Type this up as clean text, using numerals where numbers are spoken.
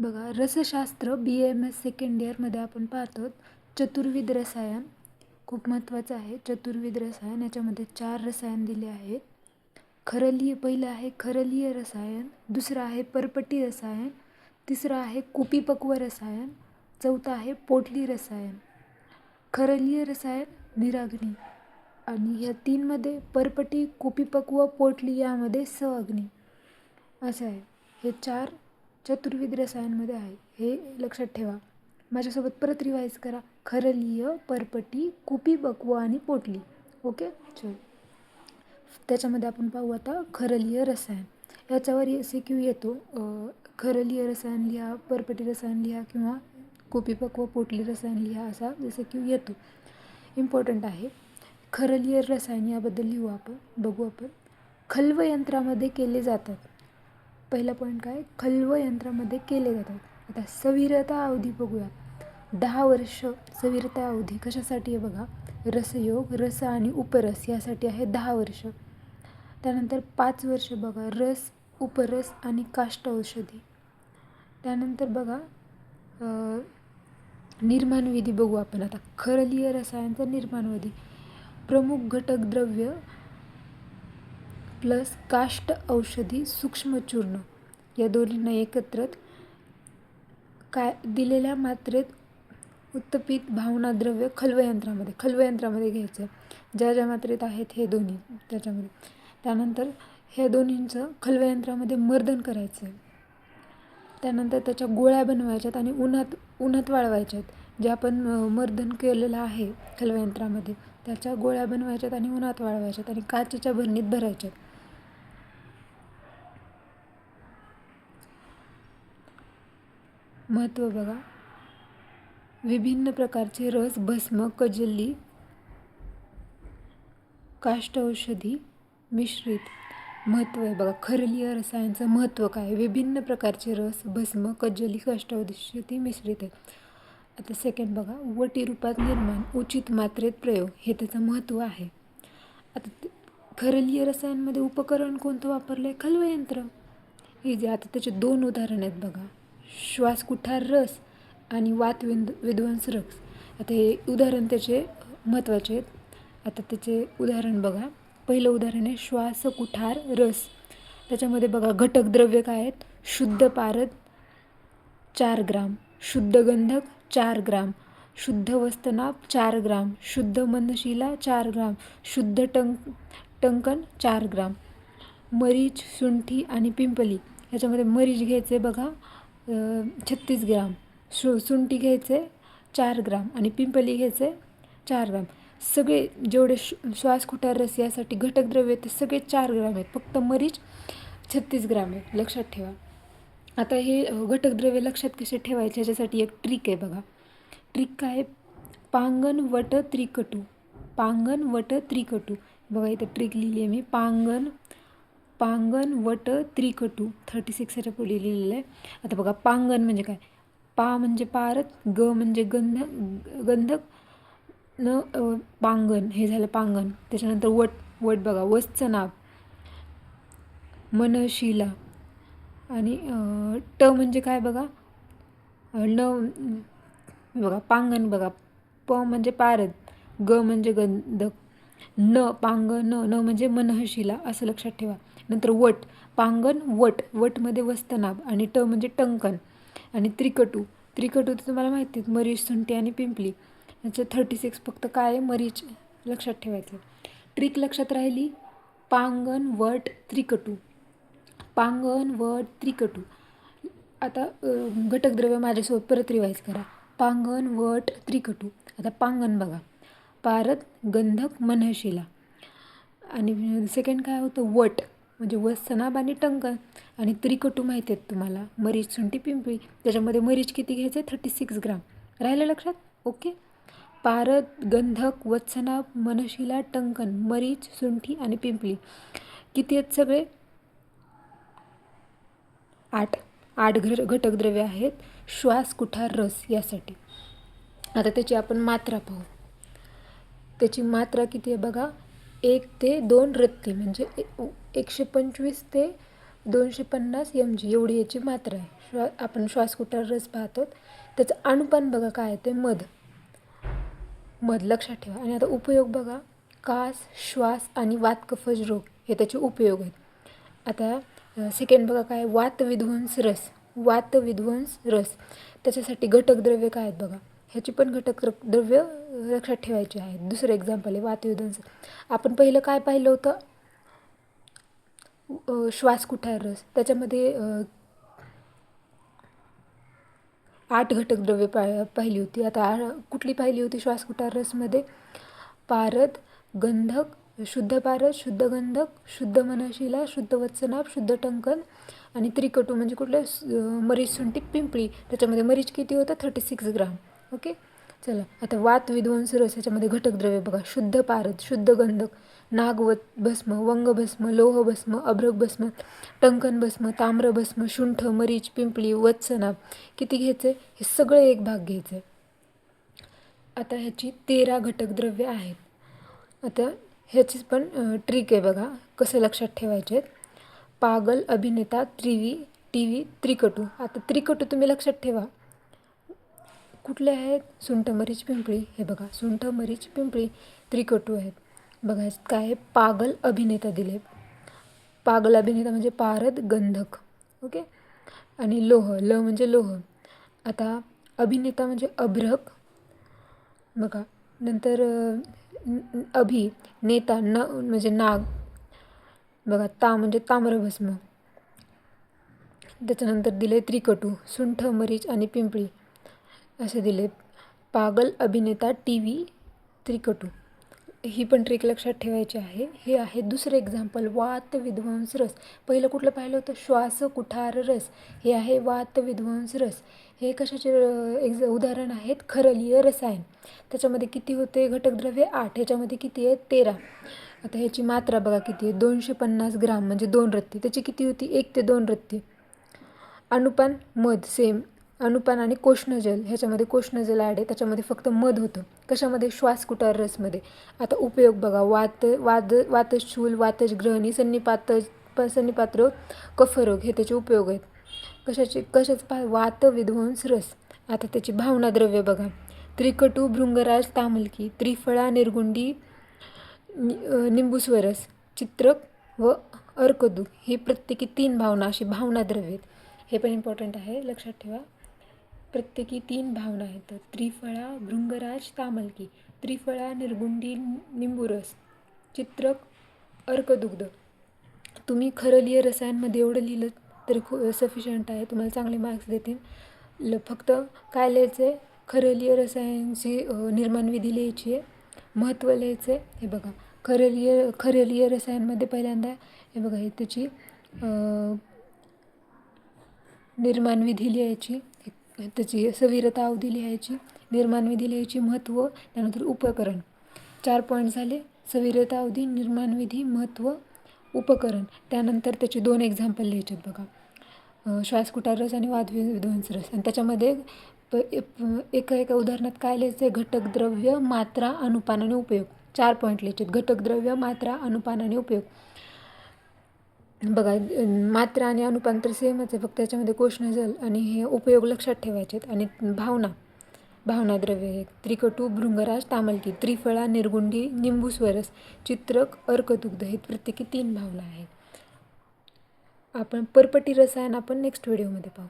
बघा, रसशास्त्र BAMS second इयरमध्ये आपण पाहतो चतुर्विध रसायन खूप महत्त्वाचं आहे. चतुर्विध रसायन याच्यामध्ये 4 रसायन दिले आहेत. पहिलं आहे खरलीय रसायन, दुसरं आहे परपटी रसायन, तिसरं आहे कुपीपक्व रसायन, चौथं आहे पोटली रसायन. खरलीय रसायन निराग्नी आणि ह्या 3मध्ये परपटी, कुपीपक्व, पोटली यामध्ये सअग्नी असं आहे. हे 4 चतुर्विध रसायनमध्ये आहे, हे लक्षात ठेवा. माझ्यासोबत परत रिवाईज करा. खरलीय, परपटी, कुपीपक्व आणि पोटली. ओके, चल. त्याच्यामध्ये आपण पाहू आता खरलीय रसायन. याच्यावर SQ येतो. खरलीय रसायन लिहा, परपटी रसायन लिहा किंवा कुपीपक्व पोटली रसायन लिहा असा SQ येतो. इम्पॉर्टंट आहे. खरलीय रसायन याबद्दल लिहू आपण, बघू आपण. खल्व यंत्रामध्ये केले जातात. पहिला पॉईंट काय, खल्व यंत्रामध्ये केले जातात. आता सविरता अवधी बघूया. 10 वर्ष सविरता अवधी कशासाठी आहे बघा. रसयोग, रस आणि उपरस यासाठी आहे 10 वर्ष. त्यानंतर 5 वर्ष बघा रस, उपरस आणि काष्ठ औषधी. त्यानंतर बघा निर्माणविधी बघू आपण आता. खरलीय रसायनचा निर्माणविधी, प्रमुख घटक द्रव्य प्लस काष्ठ औषधी सूक्ष्म चूर्ण या दोन्हींना एकत्र काय दिलेल्या मात्रेत उत्तपित भावना द्रव्य खल्वयंत्रामध्ये घ्यायचं. ज्या ज्या मात्रेत आहेत हे दोन्ही त्याच्यामध्ये. त्यानंतर ह्या दोन्हींचं खल्वयंत्रामध्ये मर्दन करायचं आहे. त्यानंतर त्याच्या गोळ्या बनवायच्यात आणि उन्हात वाळवायच्यात. जे आपण मर्दन केलेलं आहे खल्वयंत्रामध्ये त्याच्या गोळ्या बनवायच्यात आणि उन्हात वाळवायच्यात आणि काचेच्या भरणीत भरायच्यात. महत्त्व बघा, विभिन्न प्रकारचे रस, भस्म, कजली, काष्ठ औषधी मिश्रित. महत्त्व आहे बघा, खरलीय रसायनचं महत्त्व काय. विभिन्न प्रकारचे रस, भस्म, कजली, काष्ठ औषधी मिश्रित आहे. आता सेकंड बघा, वटी रूपात निर्माण, उचित मात्रेत प्रयोग, हे त्याचं महत्त्व आहे. आता खरलीय रसायनमध्ये उपकरण कोणतं वापरलं आहे, खल्वयंत्र. इझी. आता त्याचे 2 उदाहरण आहेत बघा, श्वासकुठार रस आणि वात विध्वंस रस. आता हे उदाहरण त्याचे महत्त्वाचे आहेत. आता त्याचे उदाहरण बघा. पहिलं उदाहरण आहे श्वासकुठार रस. त्याच्यामध्ये बघा घटक द्रव्य काय आहेत, शुद्ध पारद 4 ग्राम, शुद्ध गंधक 4 ग्राम, शुद्ध वस्तनाप 4 ग्राम, शुद्ध मनशिला 4 ग्राम, शुद्ध टंकन 4 ग्राम. मरीच, सुंठी आणि पिंपली याच्यामध्ये मरीच घ्यायचे बघा 36 ग्राम, सुंठी घ्यायचे 4 ग्राम आणि पिंपली घ्यायचे 4 ग्राम. सगळे जेवढे श्वासकुठार रस यासाठी घटक द्रव्य ते सगळे 4 ग्राम आहेत. फक्त मरीच 36 ग्राम आहे, लक्षात ठेवा. आता हे घटक द्रव्य लक्षात कसे ठेवायचे याच्यासाठी एक ट्रिक आहे बघा. ट्रिक काय, पांगण वट त्रिकटू. पांगण वट त्रिकटू बघा, इथं ट्रिक लिहिली आहे मी. पांगण वट त्रिकटू 36 च्या पुढे लिहिलेलं आहे. आता बघा, पांगण म्हणजे काय, पा म्हणजे पारद, ग म्हणजे गंधक, न पांगण, हे झालं पांगण. त्याच्यानंतर वट बघा, वत्सनाभ, मनशिला आणि ट म्हणजे काय बघा, न बघा पांगण बघा, प म्हणजे पारद, ग म्हणजे गंधक, न पांगण, न म्हणजे मनशिला असं लक्षात ठेवा. नंतर वट, पांगण वटमध्ये वस्तनाभ आणि ट म्हणजे टंकन आणि त्रिकटू तर तुम्हाला माहिती आहे, मरीच, सुंठी आणि पिंपली. याचं 36 फक्त काय आहे, मरीच लक्षात ठेवायचं. ट्रिक लक्षात राहिली. पांगण वट त्रिकटू, पांगण वट त्रिकटू. आता घटक द्रव्य माझ्यासोबत परत रिवाईज करा. पांगण वट त्रिकटू. आता पांगण बघा, पारद, गंधक, मनशिला आणि सेकंड काय होतं, वट म्हणजे वत्सनाभ आणि टंकन आणि त्रिकटू माहिती आहेत तुम्हाला, मरीच, सुंठी, पिंपळी. त्याच्यामध्ये मरीच किती घ्यायचं, 36 ग्राम. राहिलं लक्षात. ओके. पारद, गंधक, वत्सनाभ, मनशिला, टंकन, मरीच, सुंठी आणि पिंपली किती आहेत सगळे, 8 घटक द्रव्य आहेत श्वासकुठार रस यासाठी. आता त्याची आपण मात्रा पाहू. त्याची मात्रा किती आहे बघा, 1 ते 2 रत्ती म्हणजे 125 ते 250 mg एवढी याची मात्रा आहे. आपण श्वासकुटार रस पाहतो. त्याचं अणुपान बघा काय आहे ते मध लक्षात ठेवा. आणि आता उपयोग बघा, कास, श्वास आणि वातकफज रोग हे त्याचे उपयोग आहेत. आता सेकंड बघा काय, वातविध्वंस रस त्याच्यासाठी घटक द्रव्य काय आहेत बघा. ह्याची पण घटक द्रव्य लक्षात ठेवायची आहेत. दुसरं एक्झाम्पल आहे वातविध्वंस. आपण पहिलं काय पाहिलं होतं, श्वासकुठार रस. त्याच्यामध्ये 8 घटक द्रव्य पाहिली होती. आता कुठली पाहिली होती श्वासकुठार रसमध्ये? पारद, गंधक, शुद्ध पारद, शुद्ध गंधक, शुद्ध मनशिला, शुद्ध वत्सनाभ, शुद्ध टंकन आणि त्रिकटू म्हणजे कुठले, मरीच, सुंठी, पिंपळी. त्याच्यामध्ये मरीच किती होतं? 36 ग्राम. ओके, चला आता वातविध्वंस रस. ह्याच्यामध्ये घटक द्रव्य बघा, शुद्ध पारद, शुद्ध गंधक, नागवत भस्म, वंगभस्म, लोहभस्म, अभ्रक भस्म, टंकन भस्म, ताम्र भस्म, शुंठ, मरीच, पिंपळी, वत्सनाभ. किती घ्यायचे? हे सगळे एक भाग घ्यायचे. आता ह्याची 13 घटक द्रव्य आहेत. आता ह्याचीच पण ट्रिक आहे बघा, कसं लक्षात ठेवायचे आहेत. पागल, अभिनेता, टीव्ही, त्रिकटू. आता त्रिकटू तुम्ही लक्षात ठेवा कुठले आहेत? सुंठ, मरीच, पिंपळी. हे बघा, सुंठ, मरीच, पिंपळी त्रिकटू आहेत. बघा काय आहे, पागल अभिनेता दिले. पागल अभिनेता म्हणजे पारद, गंधक. ओके, आणि लोह, ल म्हणजे लोह. आता अभिनेता म्हणजे अभ्रक बघा. नंतर नेता म्हणजे नाग बघा. म्हणजे ताम्रभस्म. त्याच्यानंतर दिले त्रिकटू, सुंठ, मरीच आणि पिंपळी असे दिले. पागल, अभिनेता, टीव्ही, त्रिकटू. ही पण ट्रिक लक्षात ठेवायची आहे. हे आहे दुसरं एक्झाम्पल, वातविध्वंस रस. पहिलं कुठलं पाहिलं होतं? श्वासकुठार रस. हे आहे वातविध्वंस रस. हे कशाचे उदाहरण आहेत? खरलीय रसायन. त्याच्यामध्ये किती होते घटकद्रव्य? 8. ह्याच्यामध्ये किती आहे? 13. आता ह्याची मात्रा बघा किती आहे? 250 ग्राम म्हणजे 2 रत्ती. त्याची किती होती? 1 ते 2 रत्ती. अणुपान मध सेम. अणुपान आणि कोष्णजल, ह्याच्यामध्ये कोष्णजल ॲड आहे. त्याच्यामध्ये फक्त मध होतं. कशामध्ये? श्वासकुठार रसमध्ये. आता उपयोग बघा, वातशूल, वातजग्रहणी, सन्निपात्र, कफरोग हे त्याचे उपयोग आहेत. कशाचं वातविध्वंस रस. आता त्याची भावनाद्रव्य बघा, त्रिकटू, भृंगराज, तामलकी, त्रिफळा, निर्गुंडी, निंबुस्वरस, चित्रक व अर्कदूत. ही प्रत्येकी 3 भावना अशी भावनाद्रव्य आहेत. हे पण इम्पॉर्टंट आहे, लक्षात ठेवा. प्रत्येकी 3 भावना आहेत. त्रिफळा, भृंगराज, तामलकी. त्रिफळा, निर्गुंडी, निंबुरस, चित्रक, अर्कदुग्ध. तुम्ही खरलीय रसायनमध्ये एवढं लिहिलं तरी सफिशियंट आहे. तुम्हाला चांगले मार्क्स देतील. फक्त काय लिहायचं आहे? खरलीय रसायनची निर्माणविधी लिहायची आहे, महत्त्व लिहायचं आहे. हे बघा, खरलीय रसायनमध्ये पहिल्यांदा हे बघा, हे त्याची निर्माणविधी लिहायची, त्याची सविरता अवधी लिहायची, निर्माणविधी लिहायची, महत्त्व, त्यानंतर उपकरण. 4 पॉईंट झाले. सविरता अवधी, निर्माणविधी, महत्त्व, उपकरण. त्यानंतर त्याचे 2 एक्झाम्पल लिहायचे आहेत बघा, श्वासकुठार रस आणि वातविध्वंस रस. आणि त्याच्यामध्ये एका उदाहरणात काय लिहायचं आहे? घटकद्रव्य, मात्रा, अनुपान आणि उपयोग. 4 पॉईंट लिहायचे आहेत. घटकद्रव्य, मात्रा, अनुपान आणि उपयोग. बघा, मात्रा आणि अनुपान तर सेमच आहे, फक्त त्याच्यामध्ये कोष्णजल आणि हे उपयोग लक्षात ठेवायचे आहेत. आणि भावनाद्रव्य, त्रिकटू, भृंगराज, तामलकी, त्रिफळा, निर्गुंडी, निंबुस्वरस, चित्रक, अर्कदुग्ध. हे प्रत्येकी 3 भावना आहेत. आपण परपटी रसायन नेक्स्ट व्हिडिओमध्ये पाहू.